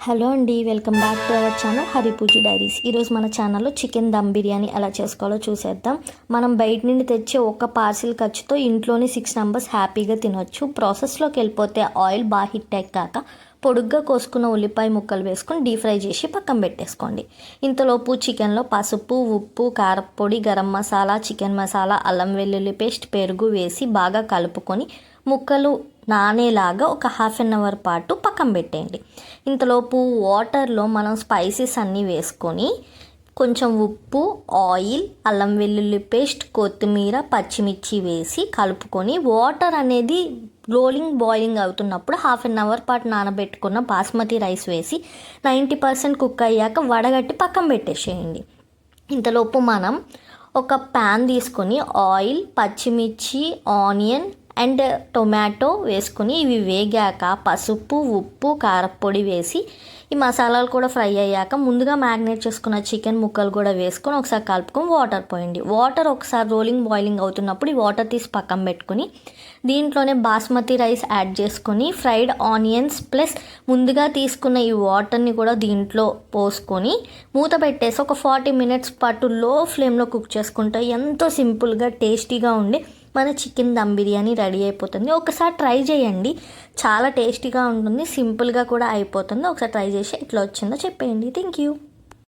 Hello అండి, welcome back to our channel Haripuji diaries. ఈరోజు మన ఛానల్లో చికెన్ దమ్ బిర్యానీ ఎలా చేసుకోవాలో చూసేద్దాం. మనం బయట నుండి తెచ్చే ఒక పార్సిల్ ఖర్చుతో ఇంట్లోనే 6 మెంబర్స్ హ్యాపీగా తినొచ్చు. ప్రాసెస్లోకి వెళ్ళిపోతే ఆయిల్ బాగా హిట్ ఎక్కాక పొడుగ్గా కోసుకున్న ఉల్లిపాయ ముక్కలు వేసుకొని డీప్ ఫ్రై చేసి పక్కన పెట్టేసుకోండి. ఇంతలోపు చికెన్లో పసుపు, ఉప్పు, కారపొడి, గరం మసాలా, చికెన్ మసాలా, అల్లం వెల్లుల్లి పేస్ట్, పెరుగు వేసి బాగా కలుపుకొని ముక్కలు నానేలాగా ఒక హాఫ్ అన్ అవర్ పాటు పక్కన పెట్టేయండి. ఇంతలోపు వాటర్లో మనం స్పైసెస్ అన్నీ వేసుకొని కొంచెం ఉప్పు, ఆయిల్, అల్లం వెల్లుల్లి పేస్ట్, కొత్తిమీర, పచ్చిమిర్చి వేసి కలుపుకొని వాటర్ అనేది బాయిలింగ్ అవుతున్నప్పుడు హాఫ్ అన్ అవర్ పాటు నానబెట్టుకున్న బాస్మతి రైస్ వేసి 90% కుక్ అయ్యాక వడగట్టి పక్కన పెట్టేసేయండి. ఇంతలోపు మనం ఒక ప్యాన్ తీసుకొని ఆయిల్, పచ్చిమిర్చి, ఆనియన్ అండ్ టొమాటో వేసుకొని ఇవి వేగాక పసుపు, ఉప్పు, కారపొడి వేసి ఈ మసాలాలు కూడా ఫ్రై అయ్యాక ముందుగా మ్యారినేట్ చేసుకున్న చికెన్ ముక్కలు కూడా వేసుకొని ఒకసారి కలుపుకొని వాటర్ పోయండి. వాటర్ ఒకసారి బాయిలింగ్ అవుతున్నప్పుడు ఈ వాటర్ తీసి పక్కన పెట్టుకొని దీంట్లోనే బాస్మతి రైస్ యాడ్ చేసుకొని ఫ్రైడ్ ఆనియన్స్ ప్లస్ ముందుగా తీసుకున్న ఈ వాటర్ని కూడా దీంట్లో పోసుకొని మూత పెట్టేసి ఒక 40 మినిట్స్ పాటు లో ఫ్లేమ్లో కుక్ చేసుకుంటే ఎంతో సింపుల్గా టేస్టీగా ఉండి మన చికెన్ దమ్ బిర్యానీ రెడీ అయిపోతుంది. ఒకసారి ట్రై చేయండి, చాలా టేస్టీగా ఉంటుంది, సింపుల్గా కూడా అయిపోతుంది. ఒకసారి ట్రై చేసి ఎట్లా వచ్చిందో చెప్పేయండి. Thank you.